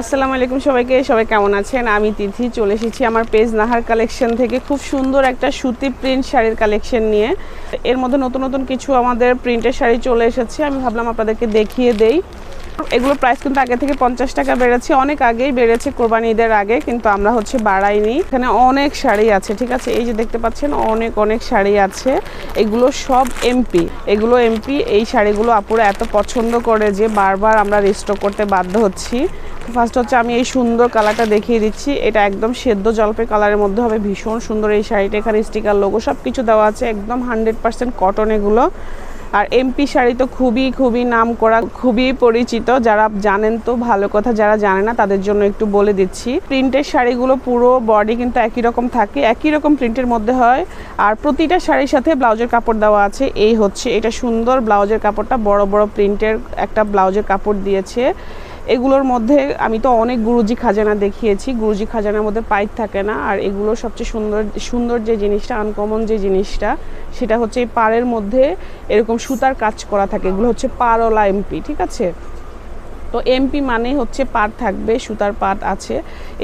আসসালামু আলাইকুম সবাইকে। সবাই কেমন আছেন? আমি তিথি চলে এসেছি আমার পেজ নাহার কালেকশন থেকে খুব সুন্দর একটা সুতি প্রিন্ট শাড়ির কালেকশন নিয়ে। এর মধ্যে নতুন নতুন কিছু আমাদের প্রিন্টের শাড়ি চলে এসেছে, আমি ভাবলাম আপনাদেরকে দেখিয়ে দেই। এগুলোর প্রাইস কিন্তু আগে থেকে 50 টাকা বেড়েছে, অনেক আগেই বেড়েছে, কোরবানি ঈদের আগে, কিন্তু আমরা বাড়াইনি। এখানে অনেক শাড়ি আছে, ঠিক আছে, এই যে দেখতে পাচ্ছেন অনেক শাড়ি আছে। এগুলো সব এমপি, এই শাড়িগুলো আপুরা এত পছন্দ করে যে বারবার আমরা রিস্টক করতে বাধ্য হচ্ছি। ফার্স্ট আমি এই সুন্দর কালারটা দেখিয়ে দিচ্ছি। এটা একদম সেদ্ধ জলপাই কালারের মধ্যে হবে, ভীষণ সুন্দর এই শাড়িটা। এখানে স্টিকার লোগো সব কিছু দেওয়া আছে, একদম 100% কটন এগুলো। আর এমপি শাড়ি তো খুবই নাম করা, খুবই পরিচিত। যারা জানেন তো ভালো কথা, যারা জানে না তাদের জন্য একটু বলে দিচ্ছি। প্রিন্টের শাড়িগুলো পুরো বডি কিন্তু একই রকম থাকে, একই রকম প্রিন্টের মধ্যে হয়। আর প্রতিটা শাড়ির সাথে ব্লাউজের কাপড় দেওয়া আছে। এটা সুন্দর ব্লাউজের কাপড়টা, বড় প্রিন্টের একটা ব্লাউজের কাপড় দিয়েছে। এগুলোর মধ্যে আমি তো অনেক গুরুজি খাজানা দেখিয়েছি, গুরুজি খাজানার মধ্যে পাইপ থাকে না। আর এগুলোর সবচেয়ে সুন্দর যে জিনিসটা, আনকমন যে জিনিসটা, সেটা হচ্ছে এই পাড়ের মধ্যে এরকম সুতার কাজ করা থাকে। এগুলো হচ্ছে পাড়ওয়ালা এমপি, ঠিক আছে। তো এমপি মানে হচ্ছে পাট থাকবে, সুতার পাট আছে।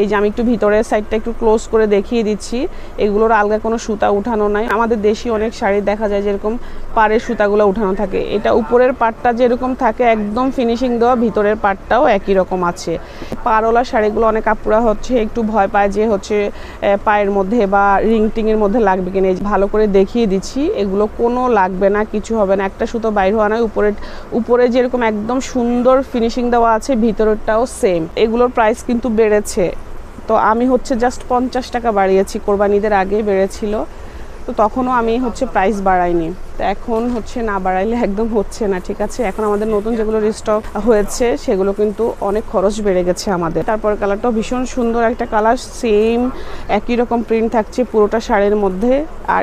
এই যে আমি একটু ভিতরের সাইডটা একটু ক্লোজ করে দেখিয়ে দিচ্ছি। এগুলোর আলগা কোনো সুতা উঠানো নাই। আমাদের দেশি অনেক শাড়ি দেখা যায় যেরকম পাড়ের সুতাগুলো উঠানো থাকে, এটা উপরের পাটটা যেরকম থাকে একদম ফিনিশিং দেওয়া, ভিতরের পাটটাও একই রকম আছে। পাড়ওয়ালা শাড়িগুলো অনেক আপুরা একটু ভয় পায় যে পায়ের মধ্যে বা রিংটিংয়ের মধ্যে লাগবে কিনা। ভালো করে দেখিয়ে দিচ্ছি, এগুলো কোনো লাগবে না, কিছু হবে না। একটা সুতো বাইর হওয়া নয়, উপরে যেরকম একদম সুন্দর ফিনিশিং দেওয়া আছে, ভিতরটাও সেম। এগুলোর প্রাইস কিন্তু বেড়েছে, তো আমি জাস্ট 50 টাকা বাড়িয়েছি। কোরবানিদের আগে বেড়েছিল, তো তখনও আমি প্রাইস বাড়াইনি। তো এখন না বাড়াইলে একদম হচ্ছে না, ঠিক আছে। এখন আমাদের নতুন যেগুলো রিস্টক হয়েছে সেগুলো কিন্তু অনেক খরচ বেড়ে গেছে আমাদের। তারপর কালারটাও ভীষণ সুন্দর একটা কালার, সেম একই রকম প্রিন্ট থাকছে পুরোটা শাড়ির মধ্যে। আর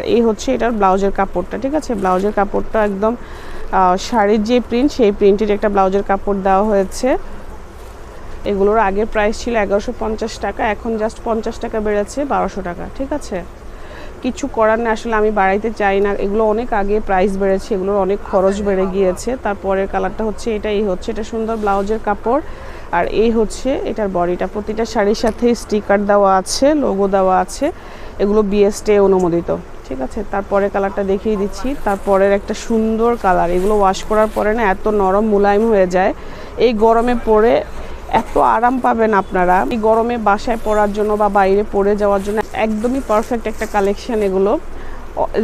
এটার ব্লাউজের কাপড়টা, ঠিক আছে। ব্লাউজের কাপড়টা একদম শাড়ির যে প্রিন্ট, সেই প্রিন্টের একটা ব্লাউজের কাপড় দেওয়া হয়েছে। এগুলোর আগের প্রাইস ছিল 1150 টাকা, এখন জাস্ট 50 টাকা বেড়েছে 1200 টাকা, ঠিক আছে। কিছু করার না, আসলে আমি বাড়াইতে চাই না। এগুলো অনেক আগে প্রাইস বেড়েছে, এগুলোর অনেক খরচ বেড়ে গিয়েছে। তারপরের কালারটা এটা সুন্দর ব্লাউজের কাপড়। আর এটার বডিটা, প্রতিটা শাড়ির সাথে স্টিকার দেওয়া আছে, লোগো দেওয়া আছে। এগুলো বিএসটি অনুমোদিত, ঠিক আছে। তারপরে কালারটা দেখিয়ে দিচ্ছি। তারপরের একটা সুন্দর কালার, এগুলো ওয়াশ করার পরে না এত নরম মুলায়ম হয়ে যায়, এই গরমে পরে এত আরাম পাবেন আপনারা। এই গরমে বাসায় পরার জন্য বা বাইরে পরে যাওয়ার জন্য একদমই পারফেক্ট একটা কালেকশন। এগুলো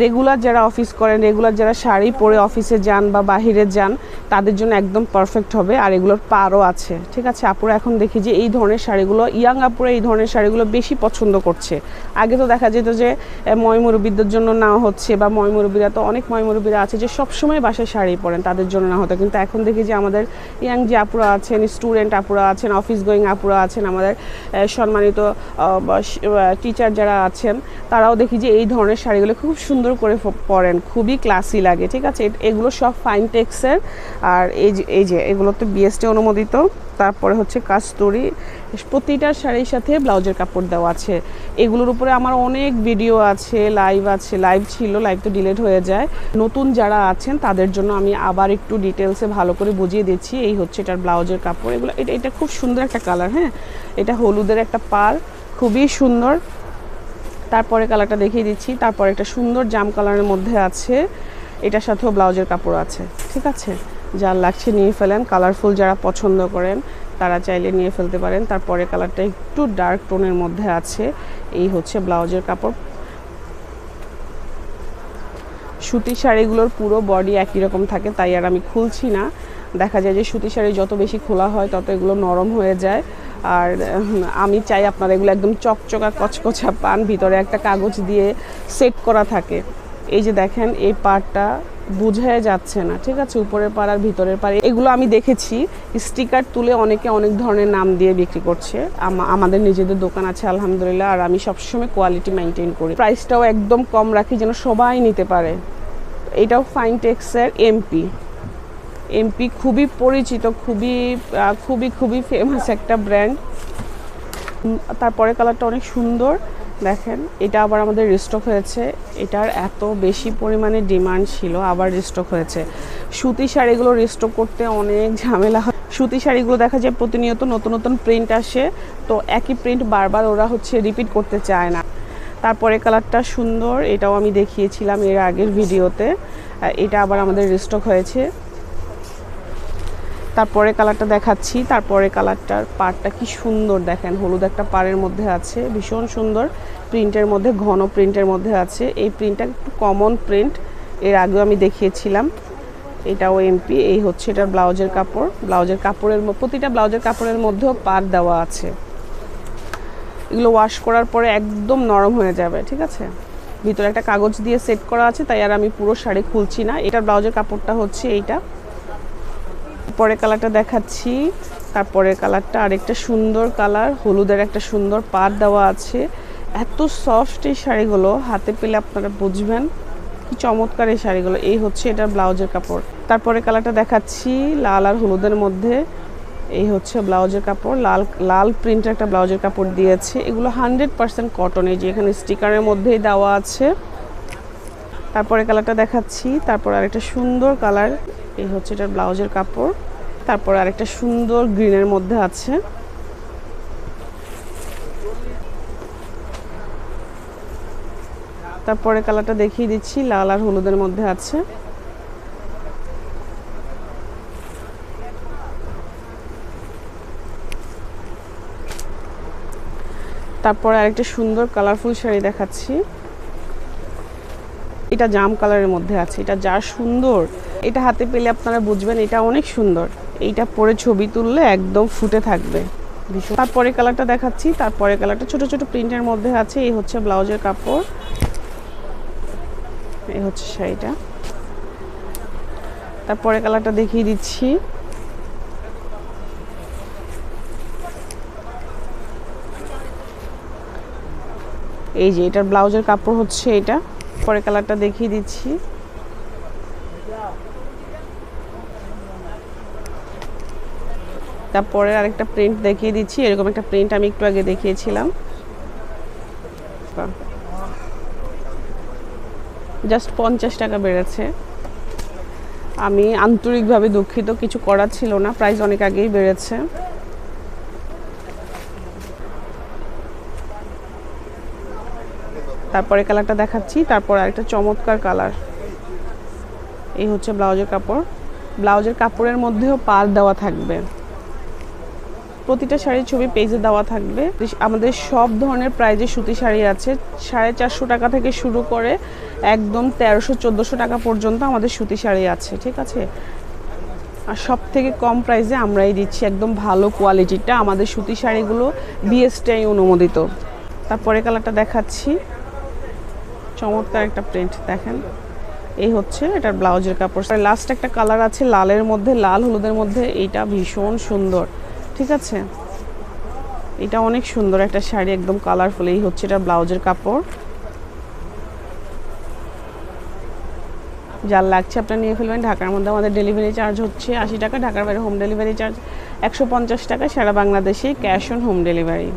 রেগুলার যারা অফিস করেন, রেগুলার যারা শাড়ি পরে অফিসে যান বা বাহিরে যান, তাদের জন্য একদম পারফেক্ট হবে। আর এগুলোর পারও আছে, ঠিক আছে। আপুরা এখন দেখি যে এই ধরনের শাড়িগুলো, ইয়াং আপুরা এই ধরনের শাড়িগুলো বেশি পছন্দ করছে। আগে তো দেখা যেত যে ময়মুরব্বীদের জন্য না হচ্ছে, বা ময়মুরব্বীরা তো অনেক ময়মুরব্বীরা আছে যে সবসময় বাসায় শাড়ি পরেন, তাদের জন্য না হতো। কিন্তু এখন দেখি যে আমাদের ইয়াং যে আপুরা আছেন, স্টুডেন্ট আপুরা আছেন, অফিস গোয়িং আপুরা আছেন, আমাদের সম্মানিত টিচার যারা আছেন, তারাও দেখি যে এই ধরনের শাড়িগুলো খুব সুন্দর করে পরেন, খুবই ক্লাসি লাগে, ঠিক আছে। এগুলো সব ফাইন টেক্সের। আর এই যে এগুলো তো বিএসটি অনুমোদিত। তারপরে কাস্তুরি, প্রতিটা শাড়ির সাথে ব্লাউজের কাপড় দেওয়া আছে। এগুলোর উপরে আমার অনেক ভিডিও আছে, লাইভ ছিল, লাইভ তো ডিলিট হয়ে যায়। নতুন যারা আছেন তাদের জন্য আমি আবার একটু ডিটেলসে ভালো করে বুঝিয়ে দিচ্ছি। এটার ব্লাউজের কাপড়, এগুলো এটা খুব সুন্দর একটা কালার, হ্যাঁ। এটা হলুদের একটা পাড়, খুবই সুন্দর। তারপরে কালারটা দেখিয়ে দিচ্ছি। তারপরে একটা সুন্দর জাম কালারের মধ্যে আছে, এটার সাথেও ব্লাউজের কাপড় আছে, ঠিক আছে। যার লাগছে নিয়ে ফেলেন, কালারফুল যারা পছন্দ করেন তারা চাইলে নিয়ে ফেলতে পারেন। তারপরে কালারটা একটু ডার্ক টোনের মধ্যে আছে, এই ব্লাউজের কাপড়। সুতি শাড়িগুলোর পুরো বডি একই রকম থাকে, তাই আর আমি খুলছি না। দেখা যায় যে সুতি শাড়ি যত বেশি খোলা হয় তত এগুলো নরম হয়ে যায়। আর আমি চাই আপনারা এগুলো একদম চকচকা কচকচা পান, ভিতরে একটা কাগজ দিয়ে সেট করা থাকে। এই যে দেখেন, এই পাড়টা বোঝাই যাচ্ছে না, ঠিক আছে, উপরের পাড় আর ভিতরের পাড়। এগুলো আমি দেখেছি স্টিকার তুলে অনেকে অনেক ধরনের নাম দিয়ে বিক্রি করছে। আমাদের নিজেদের দোকান আছে আলহামদুলিল্লাহ, আর আমি সবসময় কোয়ালিটি মেনটেন করি। প্রাইসটাও একদম কম রাখি যেন সবাই নিতে পারে। এটাও ফাইন টেক্সের এমপি খুবই পরিচিত, খুবই ফেমাস একটা ব্র্যান্ড। তারপরে কালারটা অনেক সুন্দর, দেখেন। এটা আবার আমাদের রিস্টক হয়েছে, এটার এত বেশি পরিমাণে ডিমান্ড ছিল, আবার রিস্টক হয়েছে। সুতি শাড়িগুলো রিস্টক করতে অনেক ঝামেলা হয়। সুতি শাড়িগুলো দেখা যায় প্রতিনিয়ত নতুন নতুন প্রিন্ট আসে, তো একই প্রিন্ট বারবার ওরা রিপিট করতে চায় না। তারপরে কালারটা সুন্দর, এটাও আমি দেখিয়েছিলাম এর আগের ভিডিওতে, এটা আবার আমাদের রিস্টক হয়েছে। তারপরে কালারটা দেখাচ্ছি। তারপরে কালারটার পাড়টা কি সুন্দর দেখেন, হলুদ একটা পাড়ের মধ্যে আছে, ভীষণ সুন্দর প্রিন্টের মধ্যে, ঘন প্রিন্টের মধ্যে আছে। এই প্রিন্টটা একটু কমন প্রিন্ট, এর আগেও আমি দেখিয়েছিলাম। এটাও এমপি। এই হচ্ছে এটার ব্লাউজের কাপড়। ব্লাউজের কাপড়ের প্রতিটা ব্লাউজের কাপড়ের মধ্যেও পাড় দেওয়া আছে। এগুলো ওয়াশ করার পরে একদম নরম হয়ে যাবে, ঠিক আছে। ভিতরে একটা কাগজ দিয়ে সেট করা আছে, তাই আর আমি পুরো শাড়ি খুলছি না। এটার ব্লাউজের কাপড়টা হচ্ছে এইটা। পরে কালারটা দেখাচ্ছি। তারপরে কালারটা আরেকটা সুন্দর কালার, হলুদের একটা সুন্দর পাড় দেওয়া আছে। এত সফট এই শাড়িগুলো, হাতে পেলে আপনারা বুঝবেন কি চমৎকার এই শাড়িগুলো। এই হচ্ছে এটার ব্লাউজের কাপড়। তারপরে কালারটা দেখাচ্ছি লাল আর হলুদের মধ্যে। এই হচ্ছে ব্লাউজের কাপড়, লাল লাল প্রিন্টের একটা ব্লাউজের কাপড় দিয়েছে। এগুলো 100% কটন, এই যে এখানে স্টিকারের মধ্যেই দেওয়া আছে। তারপরে কালারটা দেখাচ্ছি। তারপর আরেকটা সুন্দর কালার, এই হচ্ছে এটার ব্লাউজের কাপড়। তারপর আরেকটা সুন্দর গ্রিনের মধ্যে আছে। তারপরে কালারটা দেখিয়ে দিচ্ছি, লাল আর হলুদের মধ্যে আছে। তারপরে আরেকটা সুন্দর কালারফুল শাড়ি দেখাচ্ছি। এটা জাম কালারের মধ্যে আছে। এটা যা সুন্দর, এটা হাতে পেলে আপনারা বুঝবেন এটা অনেক সুন্দর। এইটা পরে ছবি তুললে একদম ফুটে থাকবে। তারপরে কালারটা দেখাচ্ছি। তারপরে কালারটা ছোট ছোট প্রিন্টের মধ্যে আছে। এই হচ্ছে ব্লাউজের কাপড়, এই হচ্ছে শাড়িটা। তারপরে কালারটা দেখিয়ে দিচ্ছি। এই যে এটার ব্লাউজের কাপড় হচ্ছে এটা। পরে কালারটা দেখিয়ে দিচ্ছি। তারপরে আরেকটা প্রিন্ট দেখিয়ে দিচ্ছি। এরকম একটা প্রিন্ট আমি একটু আগে দেখিয়েছিলাম। জাস্ট 50 টাকা বেড়েছে। আমি আন্তরিকভাবে দুঃখিত, কিছু করার ছিল না, প্রাইস অনেক আগেই বেড়েছে। তারপরে কালারটা দেখাচ্ছি। তারপর আরেকটা চমৎকার কালার, এই হচ্ছে ব্লাউজের কাপড়। ব্লাউজের কাপড়ের মধ্যেও পাড় দেওয়া থাকবে। প্রতিটা শাড়ির ছবি পেজে দেওয়া থাকবে। আমাদের সব ধরনের প্রাইজে সুতি শাড়ি আছে। 450 টাকা থেকে শুরু করে একদম 1300-1400 টাকা পর্যন্ত আমাদের সুতি শাড়ি আছে, ঠিক আছে। আর সব থেকে কম প্রাইসে আমরাই দিচ্ছি, একদম ভালো কোয়ালিটিটা। আমাদের সুতি শাড়িগুলো বিএসটিআই অনুমোদিত। তারপরে কালারটা দেখাচ্ছি, চমৎকার একটা প্রিন্ট দেখেন। এই হচ্ছে এটার ব্লাউজের কাপড়। লাস্ট একটা কালার আছে লালের মধ্যে, লাল হলুদের মধ্যে। এইটা ভীষণ সুন্দর, ঠিক আছে। এটা অনেক সুন্দর একটা শাড়ি, একদম কালারফুল। এই হচ্ছে এটার ব্লাউজের কাপড়। যার লাগছে আপনারা নিয়ে ফেলবেন। ঢাকার মধ্যে আমাদের ডেলিভারি চার্জ হচ্ছে 80 টাকা, ঢাকার বাইরে হোম ডেলিভারি চার্জ 150 টাকা, সারা বাংলাদেশে ক্যাশ অন হোম ডেলিভারি।